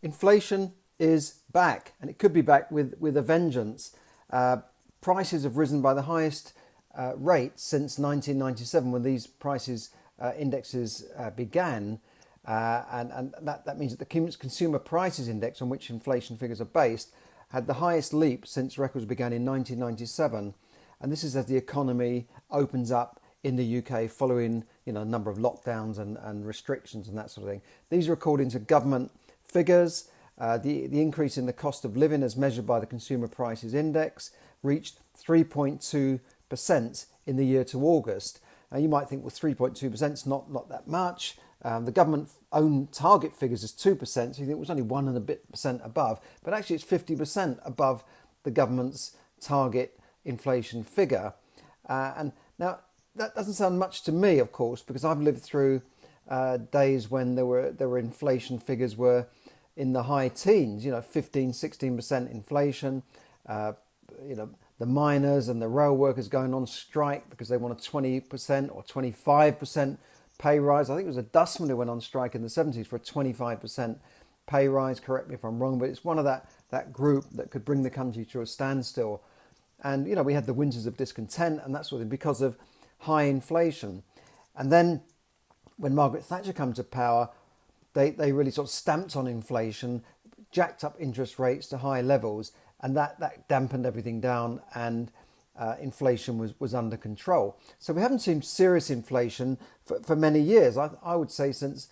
Inflation is back, and it could be back with a vengeance. Prices have risen by the highest rate since 1997, when these prices indexes began. And that means that the consumer prices index, on which inflation figures are based, had the highest leap since records began in 1997. And this is as the economy opens up in the UK following a number of lockdowns and restrictions and that sort of thing. These are according to government figures. The increase in the cost of living, as measured by the Consumer Prices Index, reached 3.2% in the year to August. Now you might think, well, 3.2% is not that much. The government own target figures is 2%, so you think it was only 1 and a bit percent above, but actually it's 50% above the government's target inflation figure. And now that doesn't sound much to me, of course, because I've lived through days when there were inflation figures were in the high teens, 15, 16% inflation. The miners and the rail workers going on strike because they want a 20% or 25% pay rise. I think it was a dustman who went on strike in the 70s for a 25% pay rise. Correct me if I'm wrong, but it's one of that group that could bring the country to a standstill. And, we had the winters of discontent and that sort of thing because of high inflation. And then when Margaret Thatcher came to power, they really sort of stamped on inflation, jacked up interest rates to high levels, and that dampened everything down, and inflation was under control. So we haven't seen serious inflation for many years. I would say since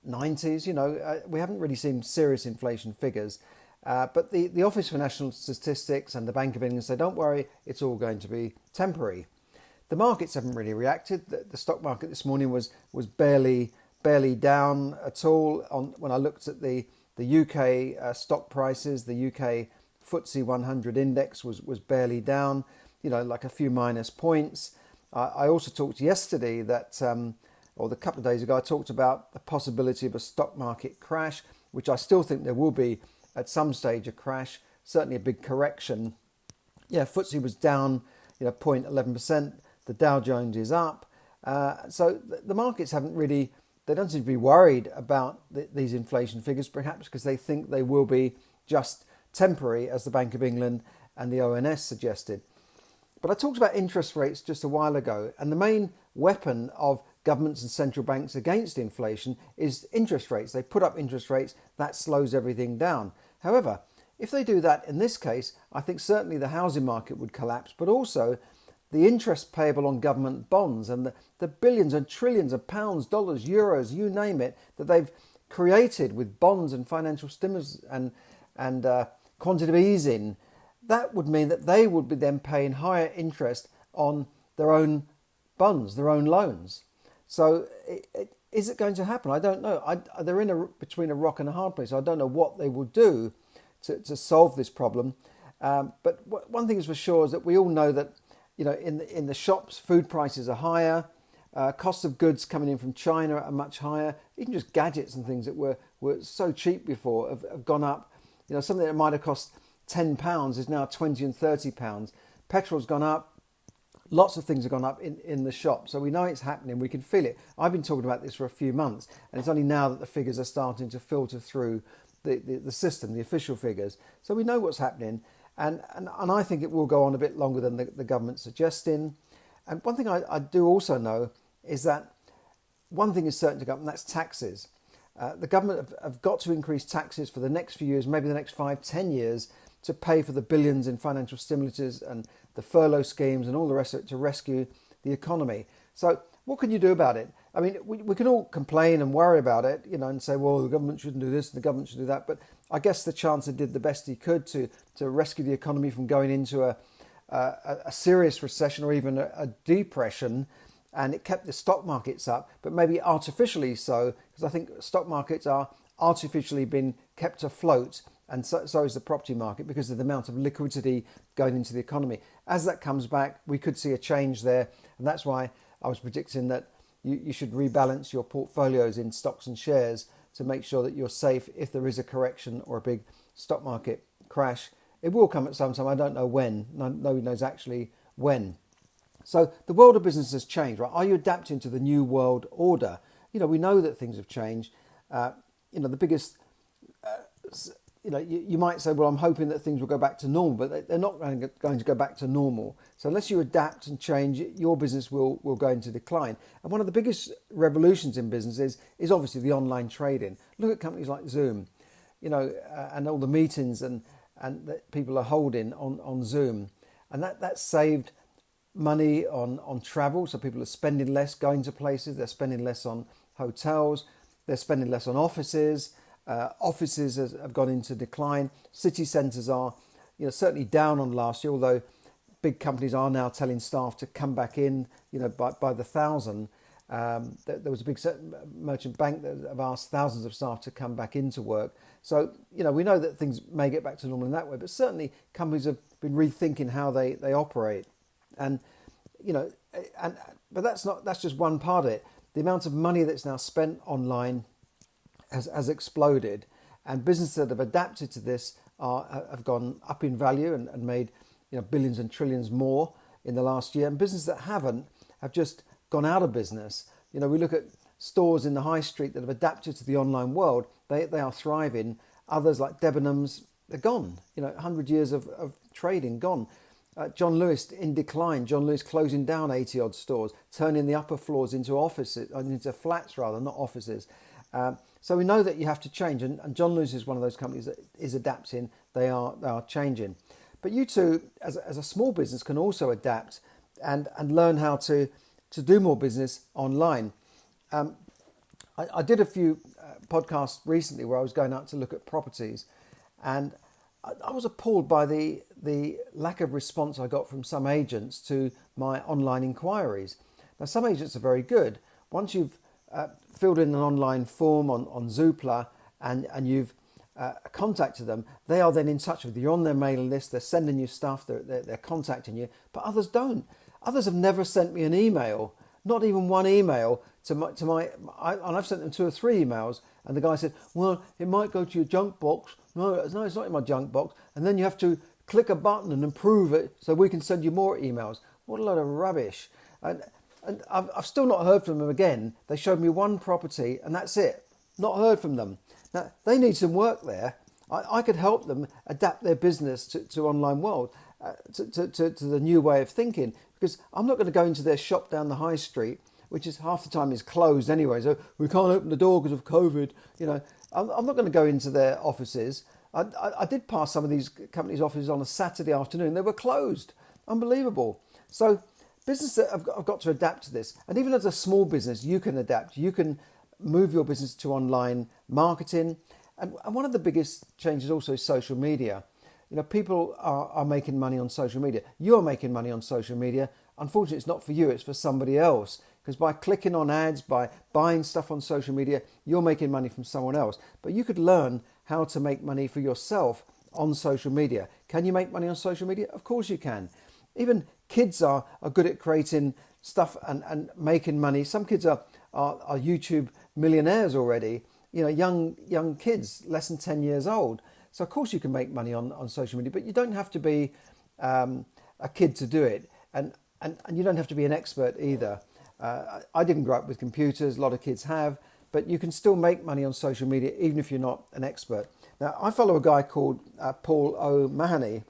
90s, we haven't really seen serious inflation figures. But the Office for National Statistics and the Bank of England say, don't worry, it's all going to be temporary. The markets haven't really reacted. The stock market this morning was barely down at all. When I looked at the UK stock prices, the UK FTSE 100 index was barely down, like a few minus points. I also talked yesterday or a couple of days ago, I talked about the possibility of a stock market crash, which I still think there will be at some stage, a crash, certainly a big correction. Yeah, FTSE was down, 0.11%. The Dow Jones is up. So the markets they don't seem to be worried about these inflation figures, perhaps because they think they will be just temporary, as the Bank of England and the ONS suggested. But I talked about interest rates just a while ago, and the main weapon of governments and central banks against inflation is interest rates. They put up interest rates, that slows everything down. However, if they do that in this case, I think certainly the housing market would collapse, but also the interest payable on government bonds and the billions and trillions of pounds, dollars, euros, you name it, that they've created with bonds and financial stimulus and quantitative easing, that would mean that they would be then paying higher interest on their own bonds, their own loans. So is it going to happen? I don't know. They're between a rock and a hard place. I don't know what they will do to solve this problem. But one thing is for sure is that we all know that in the shops, food prices are higher. Costs of goods coming in from China are much higher. Even just gadgets and things that were so cheap before have gone up. Something that might have cost £10 is now £20 and £30. Petrol's gone up. Lots of things have gone up in the shop. So we know it's happening. We can feel it. I've been talking about this for a few months, and it's only now that the figures are starting to filter through the system, the official figures. So we know what's happening. And I think it will go on a bit longer than the government's suggesting. And one thing I do also know is that one thing is certain to government, that's taxes. The government have got to increase taxes for the next few years, maybe the next 5-10 years, to pay for the billions in financial stimulus and the furlough schemes and all the rest of it to rescue the economy. So what can you do about it? I mean, we can all complain and worry about it, and say, well, the government shouldn't do this and the government should do that. But I guess the Chancellor did the best he could to rescue the economy from going into a serious recession or even a depression. And it kept the stock markets up, but maybe artificially so, because I think stock markets are artificially been kept afloat, and so is the property market because of the amount of liquidity going into the economy. As that comes back, we could see a change there, and that's why I was predicting that you should rebalance your portfolios in stocks and shares to make sure that you're safe if there is a correction or a big stock market crash. It will come at some time. I don't know when. Nobody knows actually when. So the world of business has changed, right? Are you adapting to the new world order? We know that things have changed. The biggest you might say, well, I'm hoping that things will go back to normal, but they're not going to go back to normal. So unless you adapt and change, your business will go into decline. And one of the biggest revolutions in business is obviously the online trading. Look at companies like Zoom, and all the meetings and that people are holding on Zoom. And that saved money on travel. So people are spending less going to places. They're spending less on hotels. They're spending less on offices. Offices have gone into decline. City centres are, certainly down on last year, although big companies are now telling staff to come back in, by the thousand. There was a big merchant bank that have asked thousands of staff to come back into work. So, we know that things may get back to normal in that way, but certainly companies have been rethinking how they operate. And, but that's just one part of it. The amount of money that's now spent online has exploded, and businesses that have adapted to this have gone up in value and made billions and trillions more in the last year. And businesses that haven't have just gone out of business. We look at stores in the high street that have adapted to the online world. They are thriving. Others like Debenhams, they're gone. 100 years of trading gone. John Lewis in decline. John Lewis closing down 80 odd stores, turning the upper floors into offices, into flats rather, not offices. So we know that you have to change, and John Lewis is one of those companies that is adapting. They are changing. But you too, as a small business, can also adapt and learn how to do more business online. I did a few podcasts recently where I was going out to look at properties, and I was appalled by the lack of response I got from some agents to my online inquiries. Now, some agents are very good. Once you've filled in an online form on Zoopla and you've contacted them, they are then in touch with you. You're on their mailing list. They're sending you stuff. They're contacting you. But others don't. Others have never sent me an email, not even one email and I've sent them 2 or 3 emails. And the guy said, well, it might go to your junk box. No, it's not in my junk box. And then you have to click a button and approve it so we can send you more emails. What a load of rubbish. And I've still not heard from them again. They showed me one property and that's it. Not heard from them. Now, they need some work there. I could help them adapt their business to online world, to the new way of thinking. Because I'm not going to go into their shop down the high street, which is half the time is closed anyway. So we can't open the door because of COVID. I'm not going to go into their offices. I did pass some of these companies' offices on a Saturday afternoon. They were closed. Unbelievable. So businesses have got to adapt to this. And even as a small business, you can adapt. You can move your business to online marketing. And one of the biggest changes also is social media. People are making money on social media. You are making money on social media. Unfortunately, it's not for you, it's for somebody else. Because by clicking on ads, by buying stuff on social media, you're making money from someone else. But you could learn how to make money for yourself on social media. Can you make money on social media? Of course you can. Even kids are good at creating stuff and making money. Some kids are YouTube millionaires already. Young kids, less than 10 years old. So of course you can make money on social media, but you don't have to be a kid to do it, and you don't have to be an expert either. I didn't grow up with computers. A lot of kids have, but you can still make money on social media even if you're not an expert. Now, I follow a guy called Paul O'Mahony,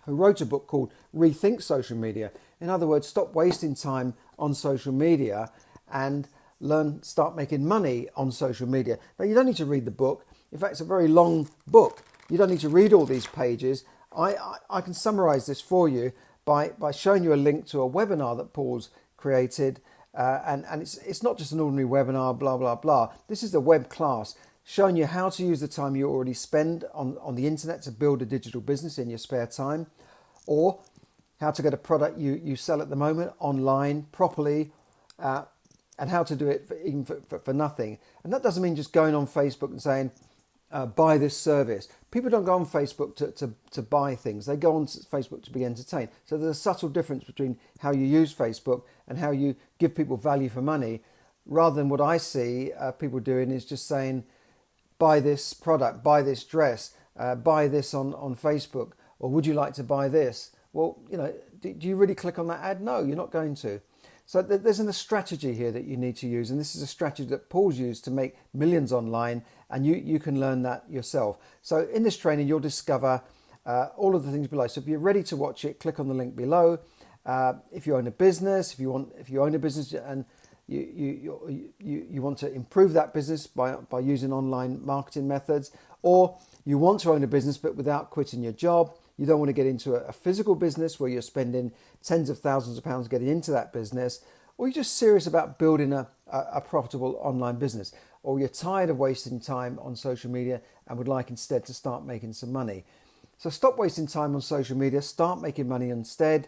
who wrote a book called Rethink Social Media. In other words, stop wasting time on social media and start making money on social media. Now, you don't need to read the book. In fact, it's a very long book. You don't need to read all these pages. I can summarize this for you by showing you a link to a webinar that Paul's created. And it's not just an ordinary webinar, blah, blah, blah. This is a web class showing you how to use the time you already spend on the internet to build a digital business in your spare time, or how to get a product you sell at the moment online properly, and how to do it for nothing. And that doesn't mean just going on Facebook and saying, buy this service. People don't go on Facebook to buy things. They go on Facebook to be entertained. So there's a subtle difference between how you use Facebook and how you give people value for money, rather than what I see people doing is just saying, buy this product, buy this dress, buy this on Facebook, or would you like to buy this? Well, do you really click on that ad? No, you're not going to. So there's a strategy here that you need to use, and this is a strategy that Paul's used to make millions online, and you can learn that yourself. So in this training, you'll discover all of the things below. So if you're ready to watch it, click on the link below. If you own a business, if you own a business and you want to improve that business by using online marketing methods, or you want to own a business but without quitting your job, you don't want to get into a physical business where you're spending tens of thousands of pounds getting into that business, or you're just serious about building a profitable online business, or you're tired of wasting time on social media and would like instead to start making some money. So stop wasting time on social media, start making money instead.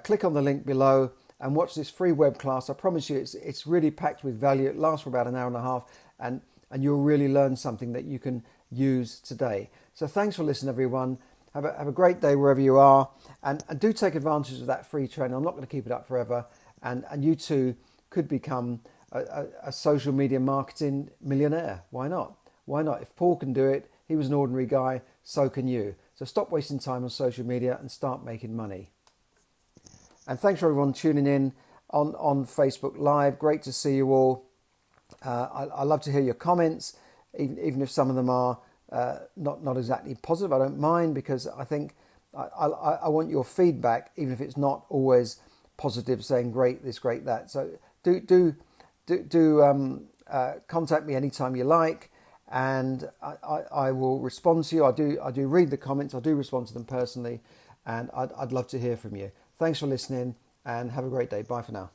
Click on the link below and watch this free web class. I promise you it's really packed with value. It lasts for about an hour and a half, and you'll really learn something that you can use today. So thanks for listening, everyone. Have a great day wherever you are, and do take advantage of that free training. I'm not going to keep it up forever, and you too could become a social media marketing millionaire. Why not? Why not? If Paul can do it, he was an ordinary guy, so can you. So stop wasting time on social media and start making money. And thanks for everyone tuning in on Facebook Live. Great to see you all. I love to hear your comments, even if some of them are not exactly positive. I don't mind, because I think I want your feedback, even if it's not always positive, saying great this, great that. So do contact me anytime you like, and I will respond to you. I do read the comments. I do respond to them personally, and I'd love to hear from you. Thanks for listening, and have a great day. Bye for now.